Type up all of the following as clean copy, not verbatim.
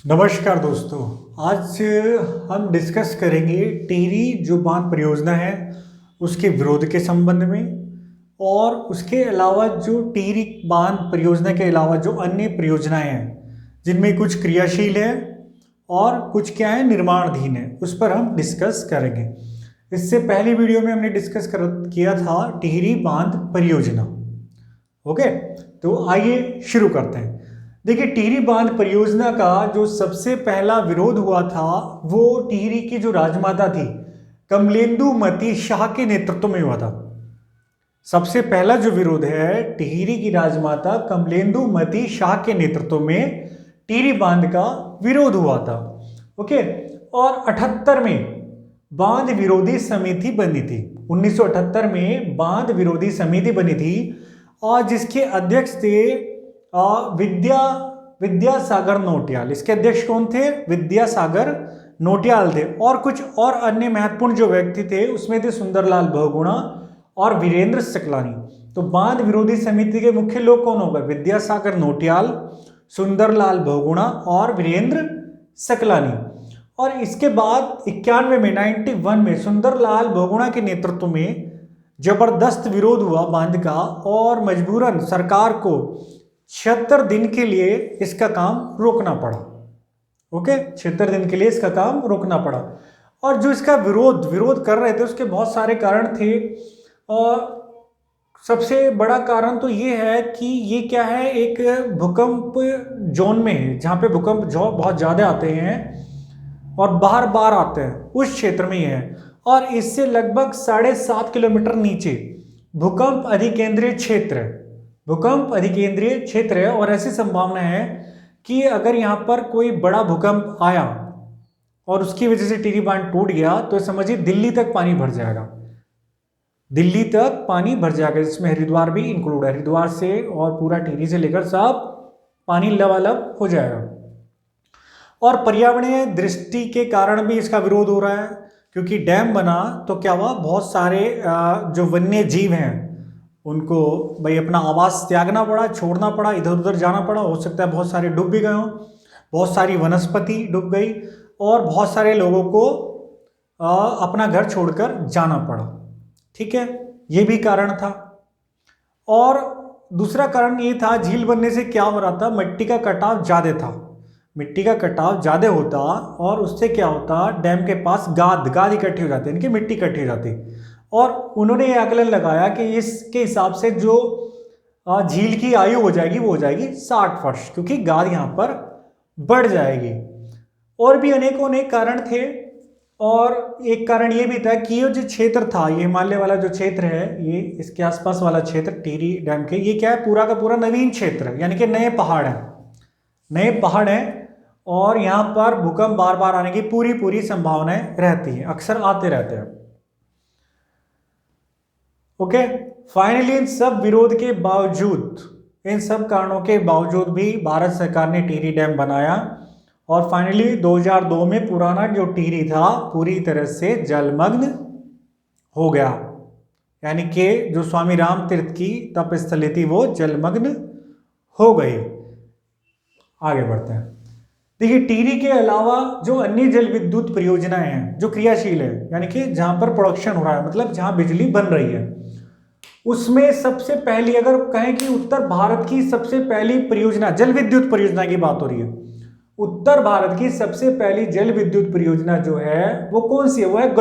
नमस्कार दोस्तों। आज हम डिस्कस करेंगे टिहरी जो बांध परियोजना है उसके विरोध के संबंध में, और उसके अलावा जो टिहरी बांध परियोजना के अलावा जो अन्य परियोजनाएं हैं जिनमें कुछ क्रियाशील है और कुछ क्या है निर्माणाधीन है, उस पर हम डिस्कस करेंगे। इससे पहली वीडियो में हमने डिस्कस किया था टिहरी बांध परियोजना। ओके, तो आइए शुरू करते हैं। देखिए, टिहरी बांध परियोजना का जो सबसे पहला विरोध हुआ था वो टिहरी की जो राजमाता थी कमलेंदु मती शाह के नेतृत्व में हुआ था। सबसे पहला जो विरोध है टिहरी की राजमाता कमलेंदु मती शाह के नेतृत्व में टिहरी बांध का विरोध हुआ था। ओके, और 78 में बांध विरोधी समिति बनी थी। 1978 में बांध विरोधी समिति बनी थी और जिसके अध्यक्ष थे विद्यासागर नौटियाल। इसके अध्यक्ष कौन थे? विद्यासागर नौटियाल थे। और कुछ और अन्य महत्वपूर्ण जो व्यक्ति थे उसमें थे सुंदरलाल बहुगुणा और वीरेंद्र सकलानी। तो बांध विरोधी समिति के मुख्य लोग कौन होगा? विद्यासागर नौटियाल, सुंदरलाल बहुगुणा और वीरेंद्र सकलानी। और इसके बाद 91 में 91 में सुंदरलाल बहुगुणा के नेतृत्व में जबरदस्त विरोध हुआ बांध का, और मजबूरन सरकार को 76 दिन के लिए इसका काम रोकना पड़ा। ओके, 76 दिन के लिए इसका काम रोकना पड़ा। और जो इसका विरोध कर रहे थे उसके बहुत सारे कारण थे, और सबसे बड़ा कारण तो ये है कि ये क्या है, एक भूकंप जोन में है, जहाँ पे भूकंप जो बहुत ज़्यादा आते हैं और बार बार आते हैं, उस क्षेत्र में ही है। और इससे लगभग 7.5 किलोमीटर नीचे भूकंप अधिकेंद्रीय क्षेत्र है। भूकंप अधिकेंद्रीय क्षेत्र है, और ऐसी संभावना है कि अगर यहाँ पर कोई बड़ा भूकंप आया और उसकी वजह से टिहरी बांध टूट गया तो समझिए दिल्ली तक पानी भर जाएगा। दिल्ली तक पानी भर जाएगा, जिसमें हरिद्वार भी इंक्लूड है। हरिद्वार से और पूरा टिहरी से लेकर सब पानी लबालब हो जाएगा। और पर्यावरणीय दृष्टि के कारण भी इसका विरोध हो रहा है, क्योंकि डैम बना तो क्या हुआ, बहुत सारे जो वन्य जीव हैं उनको भाई अपना आवास त्यागना पड़ा, छोड़ना पड़ा, इधर उधर जाना पड़ा। हो सकता है बहुत सारे डूब भी गए हों, बहुत सारी वनस्पति डूब गई, और बहुत सारे लोगों को अपना घर छोड़कर जाना पड़ा। ठीक है, ये भी कारण था। और दूसरा कारण ये था, झील बनने से क्या हो रहा था, मिट्टी का कटाव ज़्यादा था। मिट्टी का कटाव ज़्यादा होता और उससे क्या होता, डैम के पास गाद इकट्ठी हो जाती है, इनकी मिट्टी इकट्ठी हो जाती। और उन्होंने ये आकलन लगाया कि इसके हिसाब से जो झील की आयु हो जाएगी वो हो जाएगी 60 वर्ष, क्योंकि गाद यहाँ पर बढ़ जाएगी। और भी अनेक कारण थे, और एक कारण ये भी था कि ये जो क्षेत्र था, ये हिमालय वाला जो क्षेत्र है, ये इसके आसपास वाला क्षेत्र टिहरी डैम के, ये क्या है, पूरा का पूरा नवीन क्षेत्र है, यानी कि नए पहाड़ हैं। और यहाँ पर भूकंप बार बार आने की पूरी संभावनाएं रहती हैं, अक्सर आते रहते हैं। ओके, फाइनली इन सब विरोध के बावजूद, इन सब कारणों के बावजूद भी भारत सरकार ने टिहरी डैम बनाया, और फाइनली 2002 में पुराना जो टिहरी था पूरी तरह से जलमग्न हो गया। यानी कि जो स्वामी राम तीर्थ की तपस्थली थी वो जलमग्न हो गई। आगे बढ़ते हैं। देखिए, टिहरी के अलावा जो अन्य जल विद्युत परियोजनाएं हैं जो क्रियाशील है, यानी कि जहां पर प्रोडक्शन हो रहा है, मतलब जहां बिजली बन रही है, उसमें सबसे पहली अगर कहें कि उत्तर भारत की सबसे पहली परियोजना, जल विद्युत परियोजना की बात हो रही है, उत्तर भारत की सबसे पहली जल विद्युत परियोजना जो है वो कौन सी है? वो है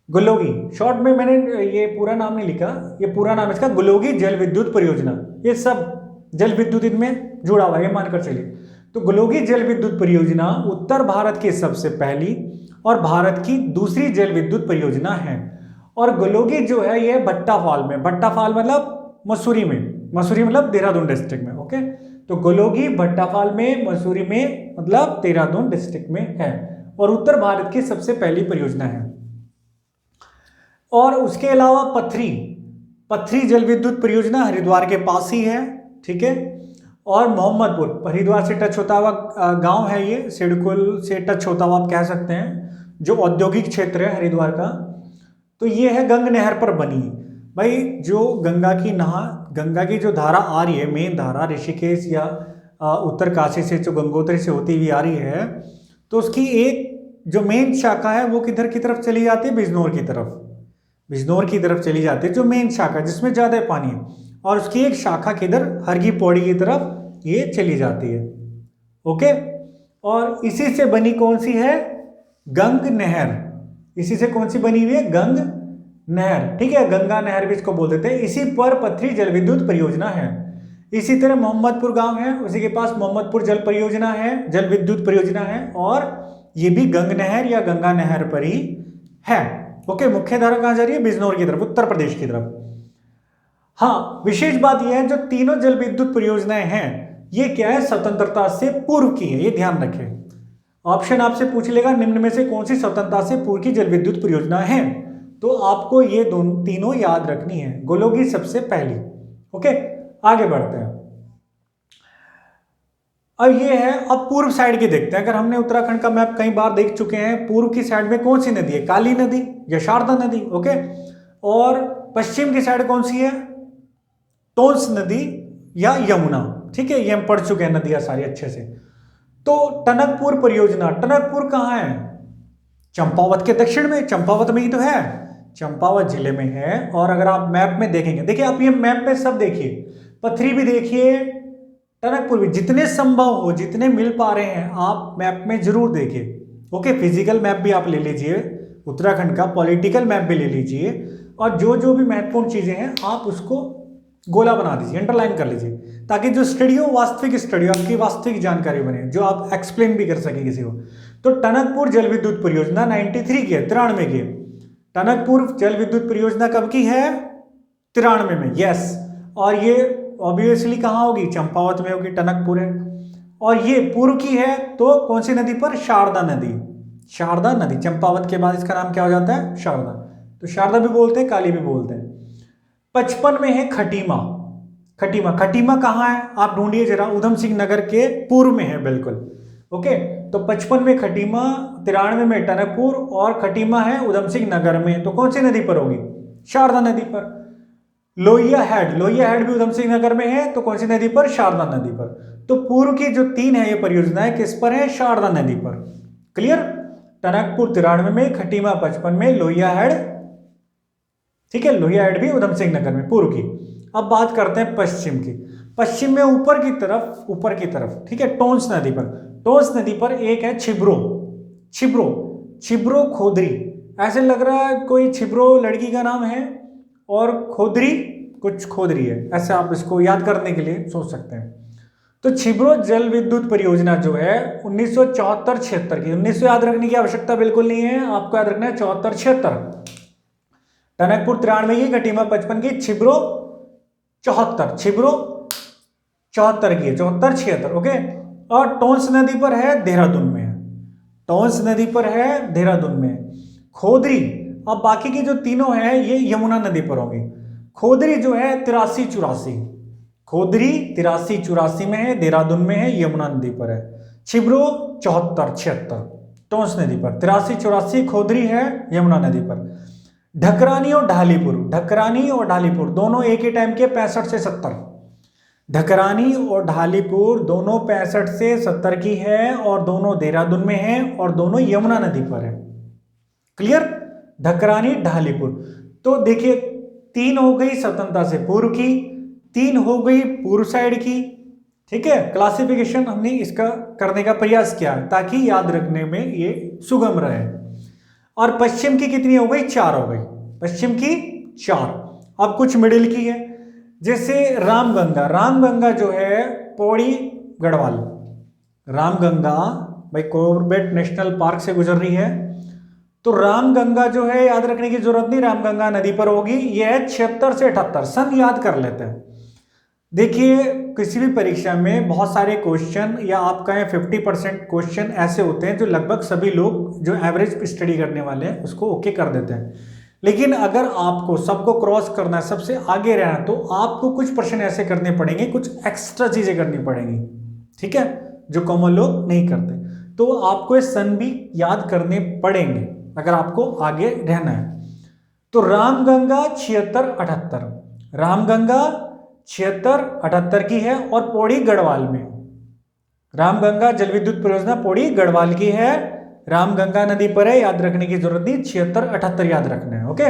गलोगी। शॉर्ट में मैंने ये पूरा नाम नहीं लिखा, ये पूरा नाम इसका गलोगी जल विद्युत परियोजना। ये सब जल विद्युत इनमें जुड़ा हुआ है, मानकर चलिए। तो गलोगी जल विद्युत परियोजना उत्तर भारत की सबसे पहली और भारत की दूसरी जल विद्युत परियोजना है। और गलोगी जो है यह भट्टाफाल मतलब मसूरी मतलब देहरादून डिस्ट्रिक्ट में। ओके, तो गलोगी भट्टाफाल में, मसूरी में, मतलब देहरादून डिस्ट्रिक्ट में है, और उत्तर भारत की सबसे पहली परियोजना है। और उसके अलावा पथरी जल विद्युत परियोजना हरिद्वार के पास ही है। ठीक है, और मोहम्मदपुर हरिद्वार से टच होता हुआ गांव है, ये सिडकुल से टच होता हुआ आप कह सकते हैं, जो औद्योगिक क्षेत्र है हरिद्वार का। तो ये है गंग नहर पर बनी। भाई जो गंगा की जो धारा आ रही है, मेन धारा ऋषिकेश या उत्तरकाशी से जो गंगोत्री से होती हुई आ रही है, तो उसकी एक जो मेन शाखा है वो किधर की तरफ चली जाती है, बिजनौर की तरफ, बिजनौर की तरफ चली जाती है जो मेन शाखा जिसमें ज़्यादा पानी है, और उसकी एक शाखा किधर, हरकी पौड़ी की तरफ ये चली जाती है। ओके, और इसी से बनी कौन सी है, गंग नहर, इसी से कौन सी बनी हुई है, गंग नहर, ठीक है, गंगा नहर भी इसको बोल देते हैं। इसी पर पथरी जल विद्युत परियोजना है। इसी तरह मोहम्मदपुर गांव है, उसी के पास मोहम्मदपुर जल परियोजना है, जल विद्युत परियोजना है, और ये भी गंग नहर या गंगा नहर पर ही है। ओके, मुख्य धारा कहां जा रही है, बिजनौर की तरफ, उत्तर प्रदेश की तरफ। हाँ, विशेष बात यह है जो तीनों जल विद्युत परियोजनाएं हैं ये क्या है, स्वतंत्रता से पूर्व की है, ये ध्यान रखें। ऑप्शन आपसे पूछ लेगा निम्न में से कौन सी स्वतंत्रता से पूर्व की जल विद्युत परियोजना है, तो आपको ये दोनों तीनों याद रखनी है, गोलोगी सबसे पहली। ओके, आगे बढ़ते हैं। अब ये है, अब पूर्व साइड की देखते हैं। अगर हमने उत्तराखंड का मैप कई बार देख चुके हैं, पूर्व की साइड में कौन सी नदी है, काली नदी या शारदा नदी। ओके, और पश्चिम की साइड कौन सी है, टोंस नदी या यमुना। ठीक है, ये हम पढ़ चुके हैं नदियां सारी अच्छे से। तो टनकपुर परियोजना, टनकपुर कहाँ है, चंपावत के दक्षिण में, चंपावत में ही तो है, चंपावत जिले में है। और अगर आप मैप में देखेंगे, देखिए आप ये मैप में सब देखिए, पथरी भी देखिए, टनकपुर भी, जितने संभव हो, जितने मिल पा रहे हैं आप मैप में जरूर देखिए। ओके, फिजिकल मैप भी आप ले लीजिए उत्तराखंड का, पॉलिटिकल मैप भी ले लीजिए, और जो जो भी महत्वपूर्ण चीजें हैं आप उसको गोला बना दीजिए, अंडरलाइन कर लीजिए, ताकि जो स्टडी हो वास्तविक स्टडी हो, आपकी वास्तविक जानकारी बने, जो आप एक्सप्लेन भी कर सके किसी को। तो टनकपुर जल विद्युत परियोजना 93 की है, 93 की है। टनकपुर जल विद्युत परियोजना कब की है, 93 में, यस। और ये ऑब्वियसली कहाँ होगी, चंपावत में होगी, टनकपुर है। और ये पूर्व की है तो कौन सी नदी पर, शारदा नदी, शारदा नदी, चंपावत के बाद इसका नाम क्या हो जाता है, शारदा। तो शारदा भी बोलते हैं, काली भी बोलते हैं। 55 में है खटीमा, खटीमा, खटीमा कहाँ है आप ढूंढिए जरा, उधम सिंह नगर के पूर्व में है बिल्कुल। ओके, तो 55 में खटीमा, 93 में टनकपुर, और खटीमा है उधम सिंह नगर में, तो कौन सी नदी पर होगी, शारदा नदी पर। लोहिया हेड, लोहिया हेड भी उधम सिंह नगर में है, तो कौन सी नदी पर, शारदा नदी पर। तो पूर्व की जो तीन है ये परियोजनाएं किस पर है, शारदा नदी पर। क्लियर, टनकपुर 93 में, खटीमा 55 में, लोहिया हेड, ठीक है, लोहिया हेड भी उधम सिंह नगर में, पूर्व की। अब बात करते हैं पश्चिम की। पश्चिम में ऊपर की तरफ, ऊपर की तरफ, ठीक है, टोंस नदी पर, टोंस नदी पर एक है छिब्रो, छिब्रो, छिब्रो खोदरी, ऐसे लग रहा है कोई छिब्रो लड़की का नाम है, और खोदरी कुछ खोदरी है, ऐसे आप इसको याद करने के लिए सोच सकते हैं। तो छिब्रो जल विद्युत परियोजना जो है 1974-76 की, 1900 याद रखने की आवश्यकता बिल्कुल नहीं है, आपको याद रखना है 74-76। टनकपुर 93 की, खटीमा 55 की, छिब्रो 74, छिब्रो 74 की है, 74-76। ओके, और टोंस नदी पर है, देहरादून में है, टोंस नदी पर है, देहरादून में। खोदरी, अब बाकी की जो तीनों है ये यमुना नदी पर होंगी। खोदरी जो है 83-84, खोदरी 83-84 में है, देहरादून में है, यमुना नदी पर है। छिब्रो 74-76 टोंस नदी पर, 83-84 खोदरी है, यमुना नदी पर। ढकरानी और ढालीपुर, ढकरानी और ढालीपुर दोनों एक ही टाइम के 65 से 70, ढकरानी और ढालीपुर दोनों 65 से 70 की है, और दोनों देहरादून में है, और दोनों यमुना नदी पर है। क्लियर, ढकरानी ढालीपुर। तो देखिए 3 हो गई स्वतंत्रता से पूर्व की, 3 हो गई पूर्व साइड की। ठीक है, क्लासिफिकेशन हमने इसका करने का प्रयास किया ताकि याद रखने में ये सुगम रहे। और पश्चिम की कितनी हो गई, 4 हो गई, पश्चिम की 4। अब कुछ मिडिल की है, जैसे रामगंगा, रामगंगा जो है पौड़ी गढ़वाल, रामगंगा भाई कॉर्बेट नेशनल पार्क से गुजर रही है, तो रामगंगा जो है याद रखने की जरूरत नहीं, रामगंगा नदी पर होगी। यह है 76 से 78, सन याद कर लेते हैं। देखिए किसी भी परीक्षा में बहुत सारे क्वेश्चन, या आप कहें 50% क्वेश्चन ऐसे होते हैं जो लगभग सभी लोग जो एवरेज स्टडी करने वाले हैं उसको ओके कर देते हैं। लेकिन अगर आपको सबको क्रॉस करना है, सबसे आगे रहना, तो आपको कुछ प्रश्न ऐसे करने पड़ेंगे, कुछ एक्स्ट्रा चीजें करनी पड़ेंगी, ठीक है, जो कॉमन लोग नहीं करते। तो आपको ये सन भी याद करने पड़ेंगे अगर आपको आगे रहना है। तो रामगंगा 76-78, रामगंगा 76-78 की है, और पौड़ी गढ़वाल में, रामगंगा जल विद्युत परियोजना पौड़ी गढ़वाल की है, रामगंगा नदी पर है, याद रखने की जरूरत नहीं, 76 78 याद रखना है। ओके,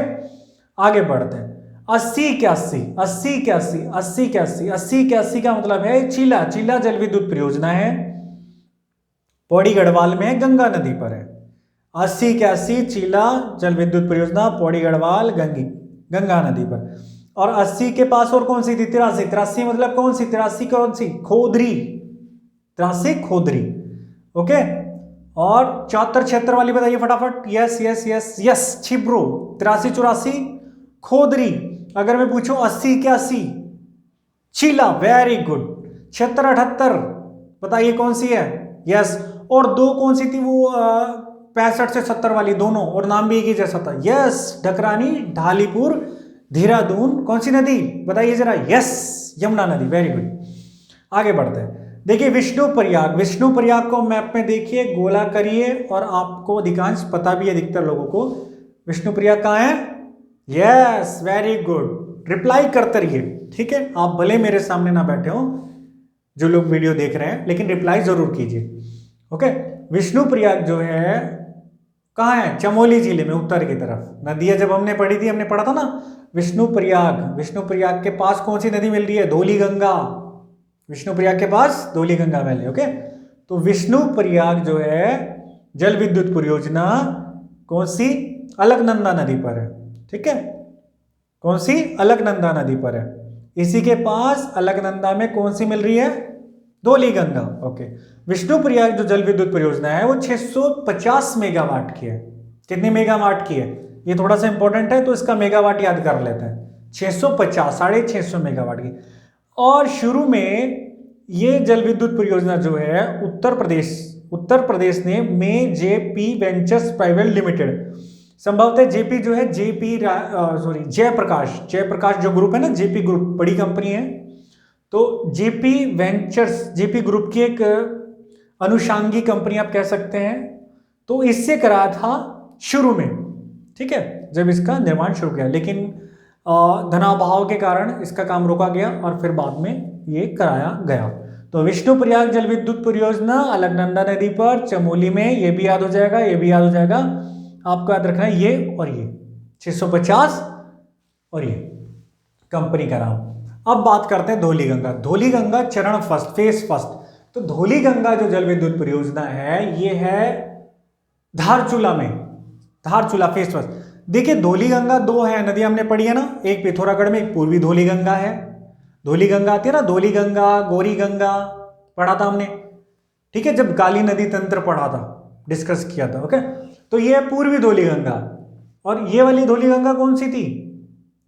आगे बढ़ते हैं। 80 81 80 81 80 81 80 81 का मतलब है चीला, चीला जल विद्युत परियोजना है, पौड़ी गढ़वाल में गंगा नदी पर है। 80 81 चीला जल विद्युत परियोजना पौड़ी गढ़वाल गंगा नदी पर। और 80 के पास और कौन सी थी? 83 83 मतलब कौन सी? 83 कौन सी? खोदरी, 83 खोदरी। ओके, और 74 76 वाली बताइए फटाफट। यस यस यस यस, छिब्रो। 83 84 खोदरी। अगर मैं पूछूं 80 81 चीला, वेरी गुड। 76 78 बताइए कौन सी है? यस। और दो कौन सी थी वो? 65 से 70 वाली दोनों, और नाम भी एक ही जैसा था। यस, ढकरानी, ढालीपुर, देहरादून। कौन सी नदी बताइए जरा? यस, यमुना नदी, वेरी गुड। आगे बढ़ते हैं। देखिए विष्णुप्रयाग, विष्णुप्रयाग को मैप में देखिए, गोला करिए, और आपको अधिकांश पता भी है अधिकतर लोगों को विष्णुप्रयाग कहाँ है। यस, वेरी गुड, रिप्लाई करते रहिए, ठीक है। आप भले मेरे सामने ना बैठे हो, जो लोग वीडियो देख रहे हैं, लेकिन रिप्लाई जरूर कीजिए। ओके, विष्णुप्रयाग जो है कहाँ है? चमोली जिले में, उत्तर की तरफ। नदियां जब हमने पढ़ी थी, हमने पढ़ा था ना विष्णुप्रयाग, विष्णुप्रयाग के पास कौन सी नदी मिल रही है? धौली गंगा। विष्णुप्रयाग के पास धौली गंगा वैली। ओके, तो विष्णुप्रयाग जो है जल विद्युत परियोजना कौन सी? अलकनंदा नदी पर है, ठीक है। कौन सी? अलकनंदा नदी पर है। इसी के पास अलकनंदा में कौन सी मिल रही है? धौली गंगा। ओके, विष्णुप्रयाग जो जल विद्युत परियोजना है वो 650 मेगावाट की है। कितने मेगावाट की है? ये थोड़ा सा इंपॉर्टेंट है, तो इसका मेगावाट याद कर लेते हैं। 650, 650 मेगावाट की। और शुरू में ये जल विद्युत परियोजना जो है उत्तर प्रदेश ने में जेपी वेंचर्स प्राइवेट लिमिटेड, संभवतः जेपी जो है जयप्रकाश जो ग्रुप है ना, जेपी ग्रुप बड़ी कंपनी है, तो जेपी वेंचर्स, जेपी ग्रुप की एक अनुषांगी कंपनी आप कह सकते हैं, तो इससे करा था शुरू में, ठीक है, जब इसका निर्माण शुरू किया। लेकिन धनाभाव के कारण इसका काम रोका गया और फिर बाद में ये कराया गया। तो विष्णुप्रयाग जल विद्युत परियोजना अलकनंदा नदी पर, चमोली में, ये भी याद हो जाएगा, ये भी याद हो जाएगा। आपको याद रखना है ये और ये 650 और ये कंपनी का नाम। अब बात करते हैं धौली गंगा। धौली गंगा चरण फर्स्ट, फेज फर्स्ट। तो धौली गंगा जो जल विद्युत परियोजना है ये है धारचूला में, धारचूला फेज फर्स्ट। देखिए धौली गंगा दो है नदी हमने पढ़ी है ना, एक पिथौरागढ़ में, एक पूर्वी धौली गंगा है। धौली गंगा आती है ना, धौली गंगा, गौरी गंगा पढ़ा था हमने, ठीक है, जब काली नदी तंत्र पढ़ा था, डिस्कस किया था। ओके, तो ये है पूर्वी धौली गंगा। और ये वाली धौली गंगा कौन सी थी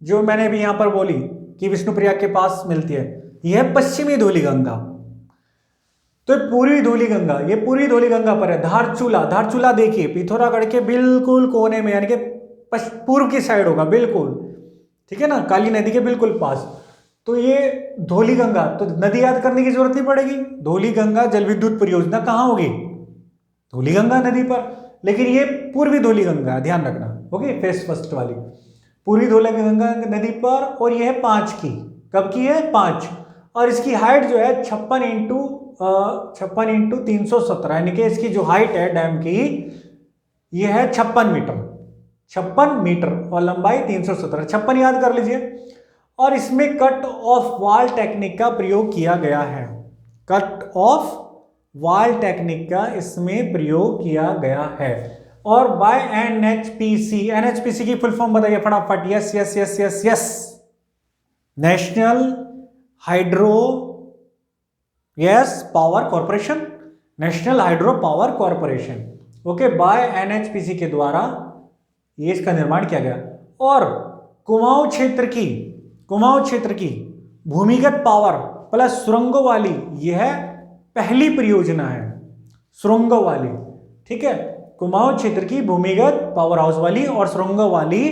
जो मैंने अभी यहां पर बोली कि विष्णुप्रयाग के पास मिलती है? यह है पश्चिमी धौली गंगा। तो पूर्वी धौली गंगा, ये पूर्वी धौली गंगा पर है। धारचूला, धारचूला देखिए पिथौरागढ़ के बिल्कुल कोने में, यानी कि पूर्व की साइड होगा बिल्कुल, ठीक है ना, काली नदी के बिल्कुल पास। तो ये धौली गंगा, तो नदी याद करने की जरूरत नहीं पड़ेगी। धौली गंगा जल विद्युत परियोजना कहां होगी? धौली गंगा नदी पर। लेकिन ये पूर्वी धौली गंगा, ध्यान रखना। ओके, फेस फर्स्ट वाली पूर्वी धौली गंगा नदी पर, और ये है 5 की। कब की है? 5। और इसकी हाइट जो है 56 इंटू 317, यानी कि इसकी जो हाइट है डैम की ये है 56 मीटर, 56 मीटर, और लंबाई 317, 56 याद कर लीजिए। और इसमें कट ऑफ वॉल टेक्निक का प्रयोग किया गया है। कट ऑफ वॉल टेक्निक का इसमें प्रयोग किया गया है। और बाय एनएचपीसी, एनएचपीसी की फुल फॉर्म बताइए फटाफट। Yes yes yes yes yes, national hydro, yes, power corporation, national hydro power corporation. Okay, by NHPC के द्वारा ये इसका निर्माण किया गया। और कुमाऊं क्षेत्र की भूमिगत पावर प्लस सुरंगों वाली यह पहली परियोजना है, सुरंगों वाली, ठीक है। कुमाऊं क्षेत्र की भूमिगत पावर हाउस वाली और सुरंगों वाली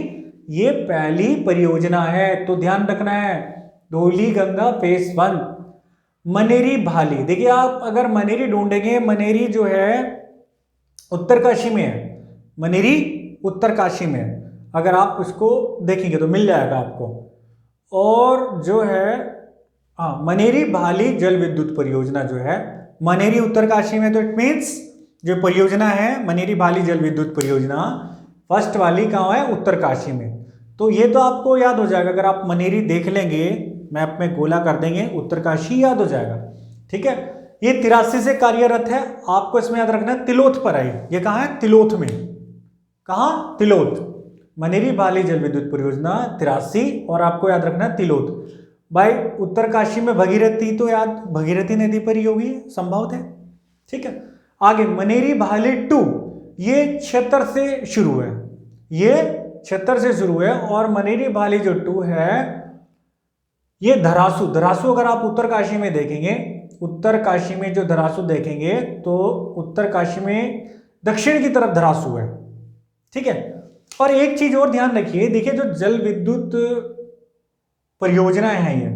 ये पहली परियोजना है। तो ध्यान रखना है, धौली गंगा फेज 1। मनेरी भाली, देखिए आप अगर मनेरी ढूंढेंगे, मनेरी जो है उत्तरकाशी में है, मनेरी उत्तरकाशी में है, अगर आप इसको देखेंगे तो मिल जाएगा आपको। और जो है मनेरी भाली जल विद्युत परियोजना जो है मनेरी उत्तरकाशी में, तो इट मीन्स जो परियोजना है मनेरी भाली जल विद्युत परियोजना फर्स्ट वाली कहाँ है, उत्तरकाशी में। तो ये तो आपको याद हो जाएगा, अगर आप मनेरी देख लेंगे मैप में गोला कर देंगे उत्तरकाशी याद हो जाएगा। ठीक है, ये 83 से कार्यरत है। आपको इसमें याद रखना है तिलोथ पर है, ये कहाँ है, तिलोथ में। कहाँ, तिलोथ। मनेरी भाली जल विद्युत परियोजना 83, और आपको याद रखना है तिलोथ। भाई उत्तरकाशी में भगीरथी, तो याद भगीरथी नदी पर ही होगी संभवत है। ठीक है, आगे मनेरी भाली 2, ये 76 से शुरू है, ये 76 से शुरू है। और मनेरी भाली जो 2 है ये धरासू, धरासू अगर आप उत्तरकाशी में देखेंगे, उत्तरकाशी में जो धरासू देखेंगे तो उत्तरकाशी में दक्षिण की तरफ धरासू है। ठीक है, और एक चीज और ध्यान रखिए, देखिए जो जल विद्युत परियोजनाएं हैं ये,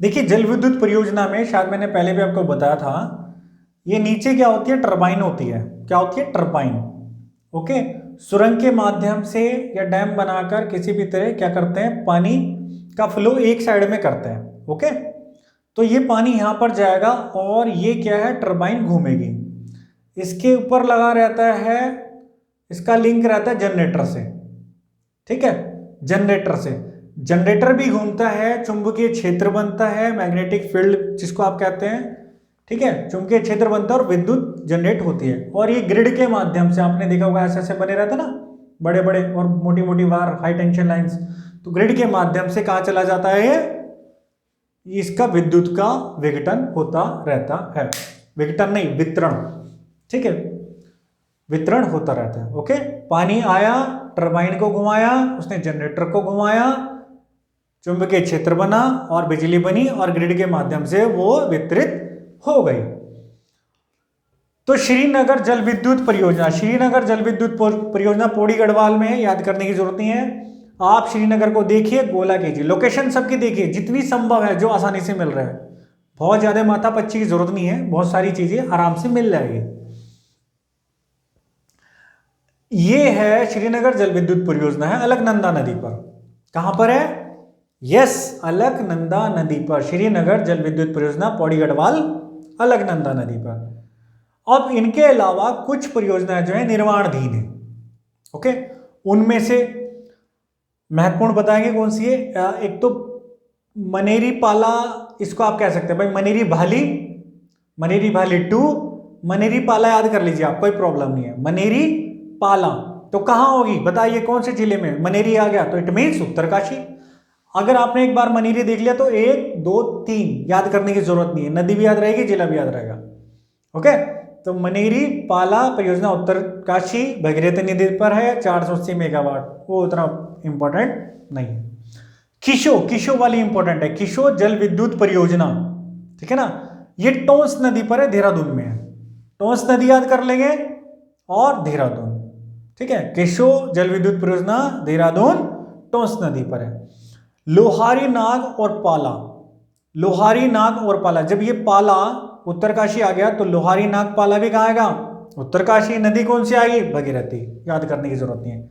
देखिए जल विद्युत परियोजना में शायद मैंने पहले भी आपको बताया था, ये नीचे क्या होती है, टरबाइन होती है। क्या होती है, टरबाइन। ओके, सुरंग के माध्यम से या डैम बनाकर किसी भी तरह क्या करते हैं, पानी का फ्लो एक साइड में करते हैं। ओके, तो ये पानी यहां पर जाएगा और ये क्या है, टरबाइन घूमेगी, इसके ऊपर लगा रहता है, इसका लिंक रहता है जनरेटर से। ठीक है, जनरेटर से, जनरेटर भी घूमता है, चुंबकीय क्षेत्र बनता है, मैग्नेटिक फील्ड जिसको आप कहते हैं। ठीक है, चुंबकीय क्षेत्र बनता है और विद्युत जनरेट होती है। और ये ग्रिड के माध्यम से, आपने देखा होगा ऐसे ऐसे बने रहते ना बड़े बड़े और मोटी मोटी वायर, हाई टेंशन लाइंस, तो ग्रिड के माध्यम से कहाँ चला जाता है, इसका विद्युत का विघटन होता रहता है। विघटन नहीं, वितरण। ठीक है, वितरण होता रहता है। ओके, पानी आया, टरबाइन को घुमाया, उसने जनरेटर को घुमाया, चुंबकीय क्षेत्र बना और बिजली बनी और ग्रिड के माध्यम से वो वितरित हो गई। तो श्रीनगर जल विद्युत परियोजना, श्रीनगर जल विद्युत परियोजना पौड़ी गढ़वाल में है, याद करने की जरूरत नहीं है। आप श्रीनगर को देखिए, गोला कीजिए, लोकेशन सबकी देखिए जितनी संभव है जो आसानी से मिल रहा है। बहुत ज्यादा माथा पच्ची की जरूरत नहीं है, बहुत सारी चीजें आराम से मिल जाएगी। ये है श्रीनगर जल विद्युत परियोजना, है अलकनंदा नदी पर। कहां पर है, यस, अलकनंदा नदी पर श्रीनगर जल विद्युत परियोजना पौड़ी गढ़वाल अलकनंदा नदी पर। अब इनके अलावा कुछ परियोजनाएं जो है निर्माणाधीन है। ओके, उनमें से महत्वपूर्ण बताएंगे कौन सी है। एक तो मनेरी पाला, इसको आप कह सकते हैं भाई मनेरी भाली, मनेरी भाली 2, मनेरी पाला याद कर लीजिए आप, कोई प्रॉब्लम नहीं है। मनेरी पाला तो कहां होगी बताइए, कौन से जिले में, मनेरी आ गया तो इट मीन्स उत्तरकाशी। अगर आपने एक बार मनेरी देख लिया तो 1 2 3 याद करने की जरूरत नहीं है, नदी भी याद रहेगी, जिला भी याद रहेगा। ओके, तो मनेरी पाला परियोजना उत्तरकाशी भगीरथी नदी पर है, 480 मेगावाट, वो उतना इंपॉर्टेंट नहीं है। किशो, किशो वाली इंपॉर्टेंट है, किशो जल विद्युत परियोजना। ठीक है ना, ये टोंस नदी पर है, देहरादून में है। टोंस नदी याद कर लेंगे और देहरादून। ठीक है, किशो जल विद्युत परियोजना देहरादून टोंस नदी पर है। लोहारी नाग और पाला, लोहारी नाग और पाला, जब ये पाला उत्तरकाशी आ गया तो लोहारी नाग पाला भी कहाँ आएगा, उत्तरकाशी। नदी कौन सी आएगी, भगीरथी, याद करने की जरूरत नहीं है।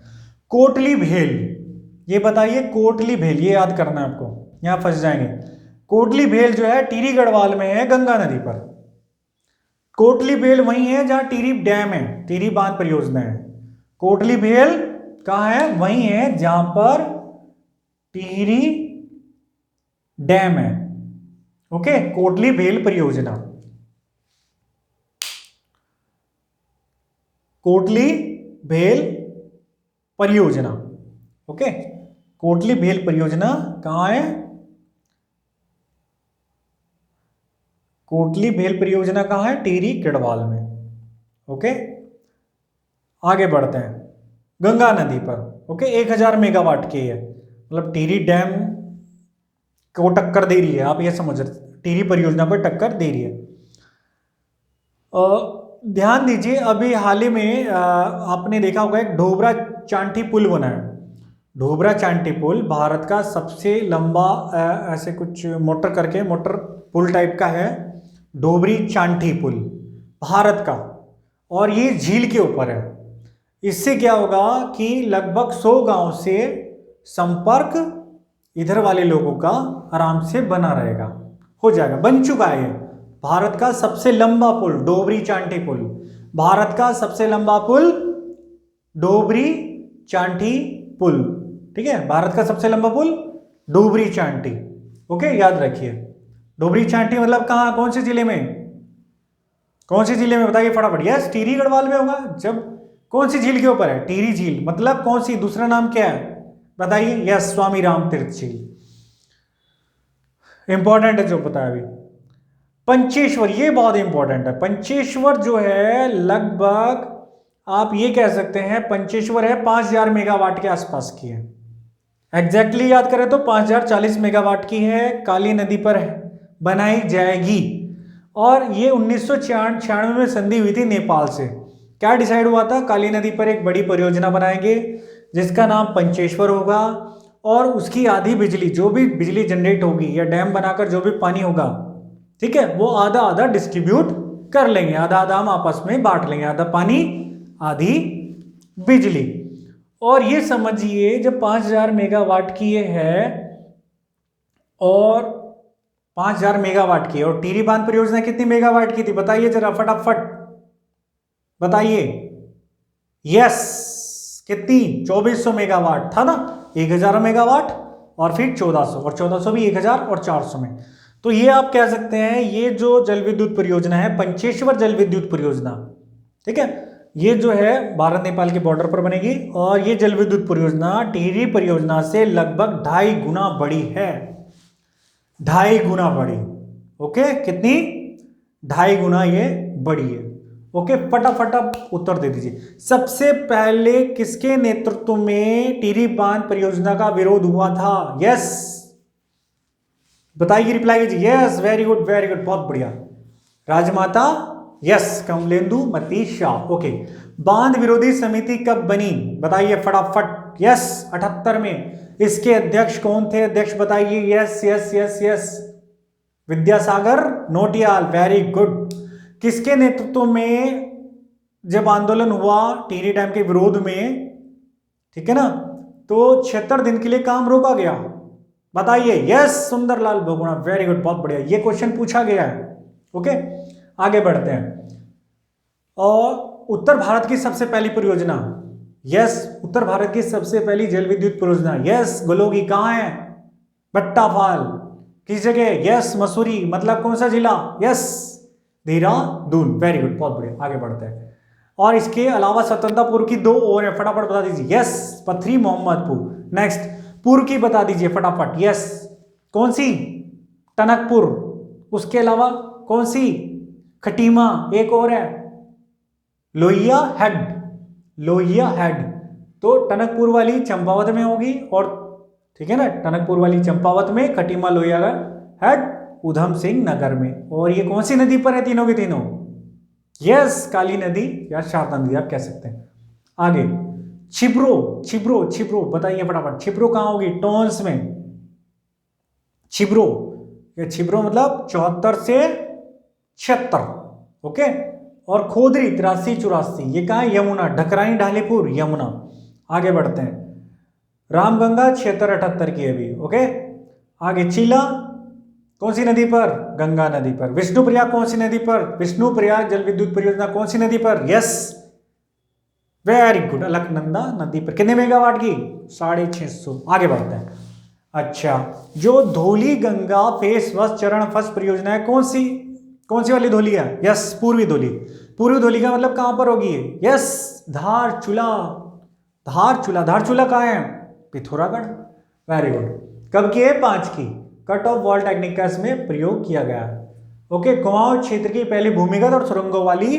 कोटली भेल, ये बताइए कोटली भेल, ये याद करना है आपको, यहां फंस जाएंगे। कोटली भेल जो है टिहरी गढ़वाल में है, गंगा नदी पर। कोटली भेल वही है जहां टिहरी डैम है, टिहरी बांध परियोजना है। कोटली भेल कहाँ है, वही है जहां पर टिहरी डैम है। ओके, कोटली भेल परियोजना, कोटली भेल परियोजना। ओके, कोटली भेल परियोजना कहां है, कोटली भेल परियोजना कहां है, टिहरी गढ़वाल में। ओके, आगे बढ़ते हैं। गंगा नदी पर, ओके, 1000 मेगावाट की है, मतलब टिहरी डैम को टक्कर दे रही है, आप ये समझ रहे, टिहरी परियोजना को टक्कर दे रही है। ध्यान दीजिए, अभी हाल ही में आपने देखा होगा एक ढोबरा चांठी पुल बना है। ढोबरा चांठी पुल भारत का सबसे लंबा ऐसे कुछ मोटर करके मोटर पुल टाइप का है, ढोबरी चांठी पुल भारत का, और ये झील के ऊपर है। इससे क्या होगा कि लगभग 100 गांव से संपर्क इधर वाले लोगों का आराम से बना रहेगा, हो जाएगा, बन चुका है ये। भारत का सबसे लंबा पुल डोबरी चांठी पुल, भारत का सबसे लंबा पुल डोबरी चांठी पुल, ठीक है, भारत का सबसे लंबा पुल डोबरी चांठी। ओके, याद रखिए। डोबरी चांठी मतलब कहाँ, कौन से जिले में, कौन से जिले में बताइए फटाफट। यस, टिहरी गढ़वाल में होगा। जब कौन सी झील के ऊपर है, टिहरी झील, मतलब कौन सी, दूसरा नाम क्या है बताइए। यस, स्वामी राम तीर्थ झील, इंपॉर्टेंट है जो बताया अभी। पंचेश्वर, ये बहुत इंपॉर्टेंट है। पंचेश्वर जो है लगभग आप ये कह सकते हैं, पंचेश्वर है 5000 मेगावाट के आसपास की है। एग्जैक्टली याद करें तो 5040 मेगावाट की है, काली नदी पर बनाई जाएगी। और ये 1996 में संधि हुई थी नेपाल से। क्या डिसाइड हुआ था, काली नदी पर एक बड़ी परियोजना बनाएंगे जिसका नाम पंचेश्वर होगा, और उसकी आधी बिजली, जो भी बिजली जनरेट होगी या डैम बनाकर जो भी पानी होगा, ठीक है, वो आधा आधा डिस्ट्रीब्यूट कर लेंगे, आधा आधा हम आपस में बांट लेंगे, आधा पानी आधी बिजली। और ये समझिए जब 5000 मेगावाट की ये है, और 5000 मेगावाट की, और टिहरी बांध परियोजना कितनी मेगावाट की थी बताइए जरा फटाफट बताइए। यस, कितनी, 2400 मेगावाट था ना, 1000 मेगावाट और फिर 1400, और 1400 भी 1000 और 400 में। तो ये आप कह सकते हैं ये जो जल विद्युत परियोजना है, पंचेश्वर जल विद्युत परियोजना, ठीक है, ये जो है भारत नेपाल के बॉर्डर पर बनेगी। और ये जल विद्युत परियोजना टिहरी परियोजना से लगभग 2.5 गुना बड़ी है, 2.5 गुना बड़ी। ओके, कितनी, 2.5 गुना ये बड़ी है। ओके, फटाफट उत्तर दे दीजिए। सबसे पहले किसके नेतृत्व में टिहरी बांध परियोजना का विरोध हुआ था? यस बताइए, रिप्लाई कीजिए। Yes, very good very good, बहुत बढ़िया। राजमाता, यस, कमलेंदु मती शाह। ओके, बांध विरोधी समिति कब बनी बताइए फटाफट। यस, 78 में। इसके अध्यक्ष कौन थे, अध्यक्ष बताइए। Yes yes yes yes, Vidyasagar Nautiyal, very good. किसके नेतृत्व में जब आंदोलन हुआ टिहरी डैम के विरोध में, ठीक है ना, तो 76 दिन के लिए काम रोका गया बताइए। Yes, Sundarlal Bahuguna, very good, बहुत बढ़िया, ये क्वेश्चन पूछा गया है। ओके, आगे बढ़ते हैं। और उत्तर भारत की सबसे पहली परियोजना, यस, उत्तर भारत की सबसे पहली जल विद्युत परियोजना, यस, गलोगी कहां है, भट्टाफाल, किस जगह, यस, मसूरी, मतलब कौन सा जिला, यस, देहरादून, वेरी गुड, बहुत बढ़िया, आगे बढ़ते हैं। और इसके अलावा स्वतंत्रता पूर्व की 2 और है, फटाफट बता दीजिए। यस, पथरी मोहम्मदपुर। नेक्स्ट, पूर्व की बता दीजिए फटाफट। यस, कौन सी, टनकपुर। उसके अलावा कौन सी, खटीमा, एक और है लोहिया हेड, लोहिया हेड। तो टनकपुर वाली चंपावत में होगी, और ठीक है ना, टनकपुर वाली चंपावत में, खटीमा लोहिया हेड उधम सिंह नगर में। और ये कौन सी नदी पर है तीनों के तीनों? यस, काली नदी या शारदा नदी आप कह सकते हैं। आगे, छिब्रो, छिब्रो, छिब्रो बताइए फटाफट, छिब्रो कहां होगी? टोंस में, छिब्रो। ये छिब्रो मतलब 74 से 76। ओके, और खोदरी 83-84, ये कहां है? यमुना, ढकरानी ढालीपुर, यमुना। आगे बढ़ते हैं। रामगंगा 76-78 की अभी। ओके, आगे चीला कौन सी नदी पर? गंगा नदी पर। विष्णुप्रयाग कौन सी नदी पर? विष्णुप्रयाग जल विद्युत परियोजना कौन सी नदी पर? यस, वेरी गुड, अलकनंदा नदी पर। कितने मेगावाट की? 650। आगे बढ़ते हैं। अच्छा, जो धौली गंगा फेस फर्स्ट चरण फर्स्ट परियोजना है, कौन सी वाली धौली है? यस, पूर्वी धौली। पूर्वी धौली का मतलब कहां पर होगी? यस, धारचूला, धारचूला। धारचूला कहां है? Pithoragarh, very good. कब की है? 5 की। कट ऑफ वॉल टेक्निक का इसमें प्रयोग किया गया है। ओके, कुमाऊं क्षेत्र की पहली भूमिगत और सुरंगों वाली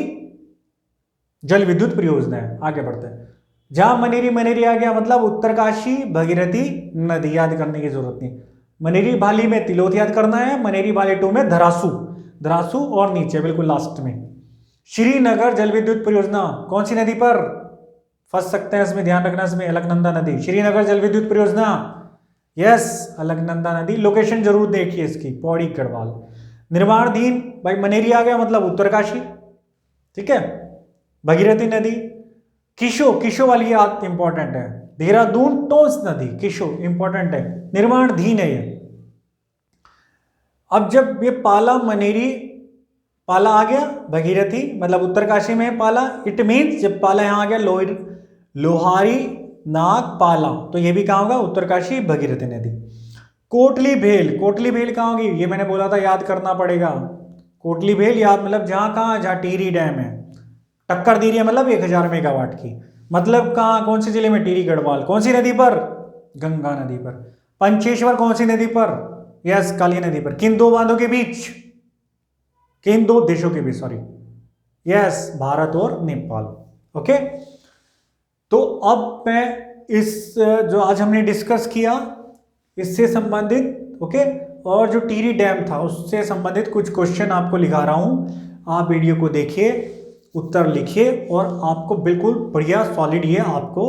जल विद्युत परियोजना है। आगे बढ़ते हैं। जहां मनेरी, मनेरी आ गया मतलब उत्तरकाशी भगीरथी नदी, याद करने की जरूरत नहीं। मनेरी भाली में तिलोथ याद करना है, मनेरी भाली 2 में धरासू, धरासू और नीचे बिल्कुल लास्ट में। श्रीनगर जल विद्युत परियोजना कौन सी नदी पर? फंस सकते हैं इसमें, ध्यान रखना इसमें, अलकनंदा नदी। श्रीनगर जल विद्युत परियोजना, यस, अलकनंदा नदी। लोकेशन जरूर देखिए इसकी, पौड़ी गढ़वाल। निर्माणाधीन भाई मनेरी आ गया मतलब उत्तरकाशी, ठीक है, भगीरथी नदी। किशो, किशो वाली याद इंपॉर्टेंट है, देहरादून टोंस नदी, किशोर, इंपॉर्टेंट है, निर्माणाधीन है ये। अब जब ये पाला मनेरी, पाला आ गया भगीरथी, मतलब उत्तरकाशी में है पाला, इट मीन्स जब पाला यहां आ गया लोहारी नाग पाला, तो ये भी कहां होगा, उत्तरकाशी भगीरथी नदी। कोटली भेल, कोटली भेल कहां होगी, ये मैंने बोला था याद करना पड़ेगा। कोटली भेल याद, मतलब जहां कहां, जहां टिहरी डैम है, टक्कर दे रही है, मतलब 1000 मेगावाट की, मतलब कहां, कौन से जिले में, टिहरी गढ़वाल। कौन सी नदी पर, गंगा नदी पर। पंचेश्वर कौन सी नदी पर, यस काली नदी पर। किन दो बांधों के बीच, किन दो देशों के बीच, सॉरी, यस भारत और नेपाल। ओके, तो अब मैं इस जो आज हमने डिस्कस किया इससे संबंधित, ओके, और जो टिहरी डैम था उससे संबंधित कुछ क्वेश्चन आपको लिखा रहा हूं, आप वीडियो को देखिए, उत्तर लिखिए, और आपको बिल्कुल बढ़िया सॉलिड ये आपको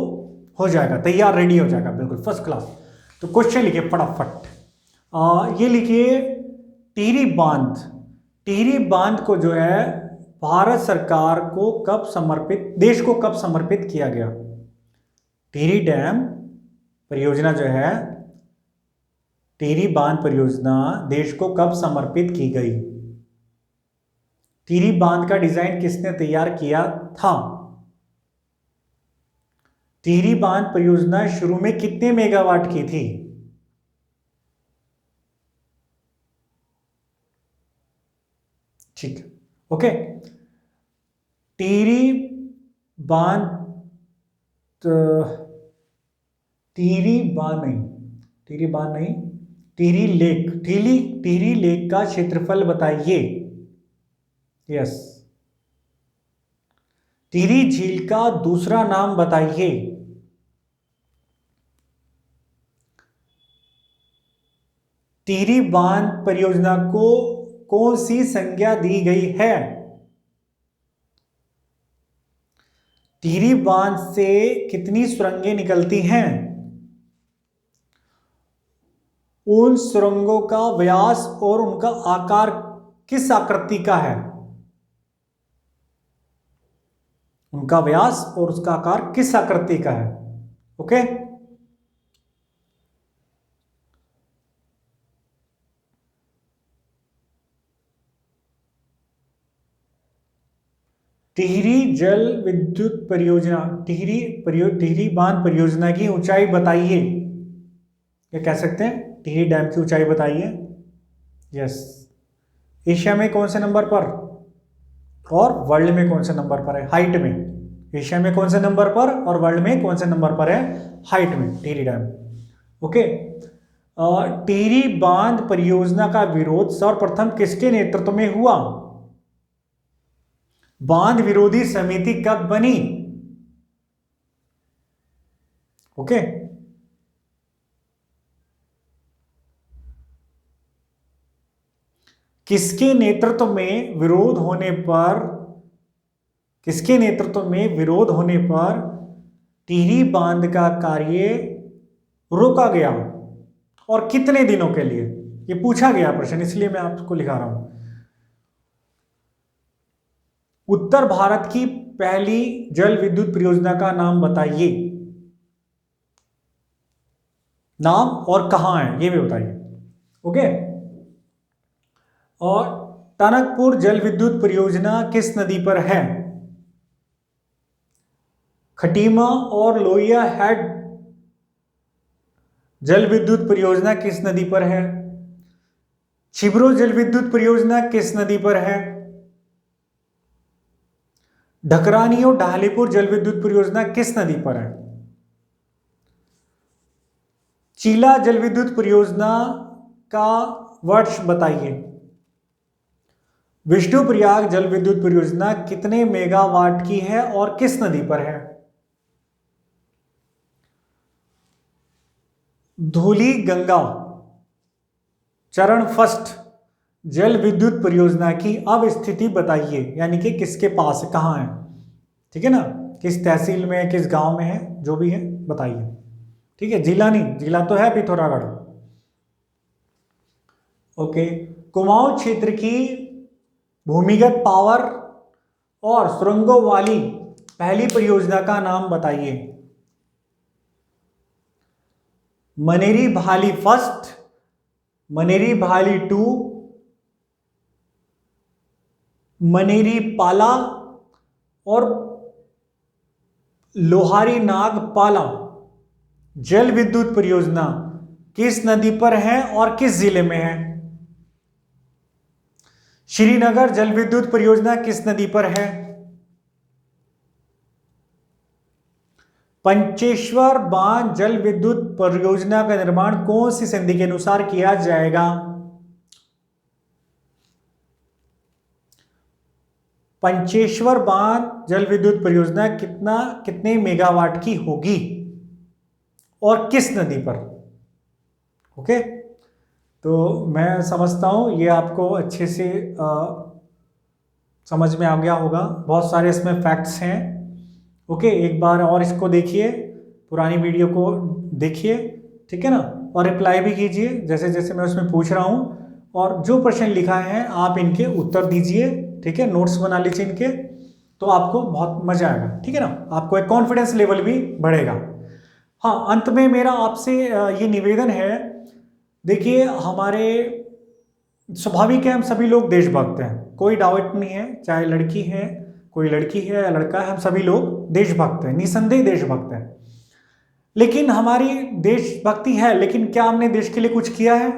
हो जाएगा, तैयार रेडी हो जाएगा बिल्कुल फर्स्ट क्लास। तो क्वेश्चन लिखिए फटाफट। ये लिखिए, टिहरी बांध, टिहरी बांध को जो है भारत सरकार को कब समर्पित, देश को कब समर्पित किया गया। टिहरी डैम परियोजना जो है, टिहरी बांध परियोजना देश को कब समर्पित की गई। टिहरी बांध का डिजाइन किसने तैयार किया था। टिहरी बांध परियोजना शुरू में कितने मेगावाट की थी। ठीक है, ओके। टिहरी बांध, टिहरी बांध नहीं, टिहरी बांध नहीं, टिहरी लेक, टिहरी लेक का क्षेत्रफल बताइए। यस, टिहरी झील का दूसरा नाम बताइए। टिहरी बांध परियोजना को कौन सी संज्ञा दी गई है। टिहरी बांध से कितनी सुरंगें निकलती हैं। उन सुरंगों का व्यास और उनका आकार किस आकृति का है। उनका व्यास और उसका आकार किस आकृति का है। ओके, टिहरी जल विद्युत परियोजना, टिहरी बांध परियोजना की ऊंचाई बताइए। ये कह सकते हैं टिहरी डैम की ऊंचाई बताइए। यस, एशिया में कौन से नंबर पर और वर्ल्ड में कौन से नंबर पर है हाइट में। एशिया में कौन से नंबर पर और वर्ल्ड में कौन से नंबर पर है हाइट में टिहरी डैम। ओके, टिहरी बांध परियोजना का विरोध सर्वप्रथम किसके नेतृत्व में हुआ। बांध विरोधी समिति कब बनी। ओके, किसके नेतृत्व में विरोध होने पर, किसके नेतृत्व में विरोध होने पर टिहरी बांध का कार्य रोका गया और कितने दिनों के लिए। ये पूछा गया प्रश्न, इसलिए मैं आपको लिखा रहा हूं। उत्तर भारत की पहली जल विद्युत परियोजना का नाम बताइए। नाम और कहां है ये भी बताइए। ओके, और टनकपुर जल विद्युत परियोजना किस नदी पर है। खटीमा और लोहिया हेड जल विद्युत परियोजना किस नदी पर है। छिबरो जल विद्युत परियोजना किस नदी पर है। ढकरानी और ढालीपुर जल विद्युत परियोजना किस नदी पर है। चीला जल विद्युत परियोजना का वर्ष बताइए। विष्णुप्रयाग जल विद्युत परियोजना कितने मेगावाट की है और किस नदी पर है। धौली गंगा चरण फर्स्ट जल विद्युत परियोजना की अब स्थिति बताइए, यानी कि किसके पास है, कहां है, ठीक है ना, किस तहसील में है, किस गांव में है, जो भी है बताइए। ठीक है, जिला नहीं, जिला तो है पिथौरागढ़। ओके, कुमाऊं क्षेत्र की भूमिगत पावर और सुरंगों वाली पहली परियोजना का नाम बताइए। मनेरी भाली फर्स्ट, मनेरी भाली 2, मनेरी पाला और लोहारी नाग पाला जल विद्युत परियोजना किस नदी पर है और किस जिले में है? श्रीनगर जल विद्युत परियोजना किस नदी पर है? पंचेश्वर बांध जल विद्युत परियोजना का निर्माण कौन सी संधि के अनुसार किया जाएगा? पंचेश्वर बांध जल विद्युत परियोजना कितने मेगावाट की होगी और किस नदी पर? ओके, तो मैं समझता हूं ये आपको अच्छे से समझ में आ गया होगा। बहुत सारे इसमें फैक्ट्स हैं। ओके, एक बार और इसको देखिए, पुरानी वीडियो को देखिए, ठीक है ना, और रिप्लाई भी कीजिए जैसे जैसे मैं उसमें पूछ रहा हूं, और जो प्रश्न लिखा है आप इनके उत्तर दीजिए, ठीक है, नोट्स बना लीजिए इनके, तो आपको बहुत मजा आएगा, ठीक है ना, आपको एक कॉन्फिडेंस लेवल भी बढ़ेगा। हाँ, अंत में मेरा आपसे ये निवेदन है, देखिए हमारे स्वाभाविक है, हम सभी लोग देशभक्त हैं, कोई डाउट नहीं है, चाहे लड़की है, कोई लड़की है या लड़का है, हम सभी लोग देशभक्त हैं, निसंदेह देशभक्त हैं। लेकिन हमारी देशभक्ति है, लेकिन क्या हमने देश के लिए कुछ किया है?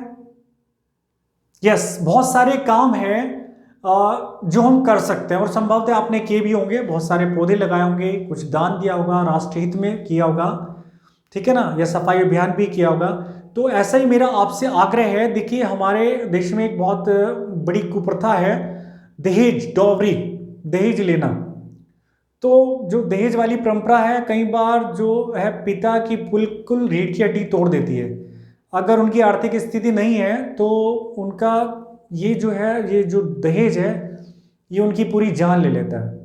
यस, बहुत सारे काम हैं जो हम कर सकते हैं, और संभवतः आपने किए भी होंगे, बहुत सारे पौधे लगाए होंगे, कुछ दान दिया होगा, राष्ट्र हित में किया होगा, ठीक है ना, या सफाई अभियान भी किया होगा। तो ऐसा ही मेरा आपसे आग्रह है, देखिए हमारे देश में एक बहुत बड़ी कुप्रथा है, दहेज, डॉवरी, दहेज लेना। तो जो दहेज वाली परंपरा है, कई बार जो है पिता की बिल्कुल रीढ़ की हड्डी तोड़ देती है। अगर उनकी आर्थिक स्थिति नहीं है तो उनका ये जो दहेज है, ये उनकी पूरी जान ले लेता है।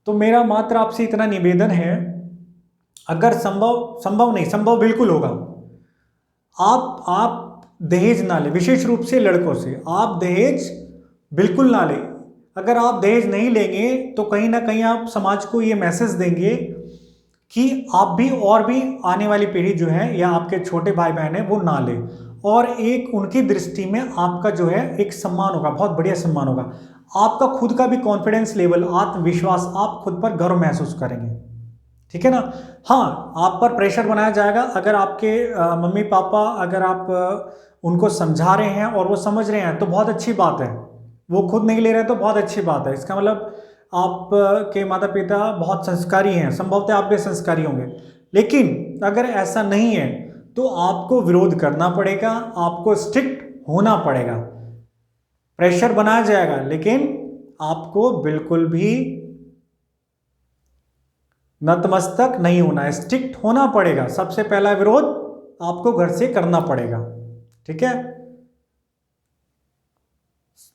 तो मेरा मात्र आपसे इतना निवेदन है, अगर संभव बिल्कुल होगा, आप दहेज ना लें, विशेष रूप से लड़कों से आप दहेज बिल्कुल ना लें। अगर आप दहेज नहीं लेंगे तो कहीं ना कहीं आप समाज को ये मैसेज देंगे कि आप भी और भी आने वाली पीढ़ी जो है, या आपके छोटे भाई बहन है, वो ना ले, और एक उनकी दृष्टि में आपका जो है एक सम्मान होगा, बहुत बढ़िया सम्मान होगा, आपका खुद का भी कॉन्फिडेंस लेवल, आत्मविश्वास, आप खुद पर गर्व महसूस करेंगे, ठीक है ना। हाँ, आप पर प्रेशर बनाया जाएगा, अगर आपके मम्मी पापा, अगर आप उनको समझा रहे हैं और वो समझ रहे हैं तो बहुत अच्छी बात है, वो खुद नहीं ले रहे हैं तो बहुत अच्छी बात है, इसका मतलब आप के माता पिता बहुत संस्कारी हैं, संभवतः आप भी संस्कारी होंगे। लेकिन अगर ऐसा नहीं है तो आपको विरोध करना पड़ेगा, आपको स्ट्रिक्ट होना पड़ेगा, प्रेशर बनाया जाएगा, लेकिन आपको बिल्कुल भी नतमस्तक नहीं होना है, स्ट्रिक्ट होना पड़ेगा। सबसे पहला विरोध आपको घर से करना पड़ेगा, ठीक है।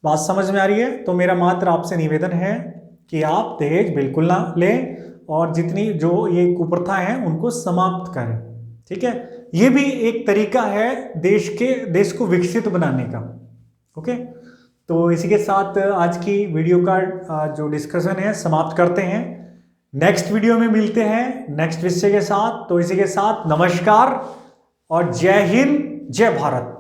बात समझ में आ रही है? तो मेरा मात्र आपसे निवेदन है कि आप दहेज बिल्कुल ना लें, और जितनी जो ये कुप्रथा है उनको समाप्त करें, ठीक है। ये भी एक तरीका है देश को विकसित बनाने का। ओके, तो इसी के साथ आज की वीडियो का जो डिस्कशन है समाप्त करते हैं। नेक्स्ट वीडियो में मिलते हैं नेक्स्ट विषय के साथ। तो इसी के साथ नमस्कार और जय हिंद, जय भारत।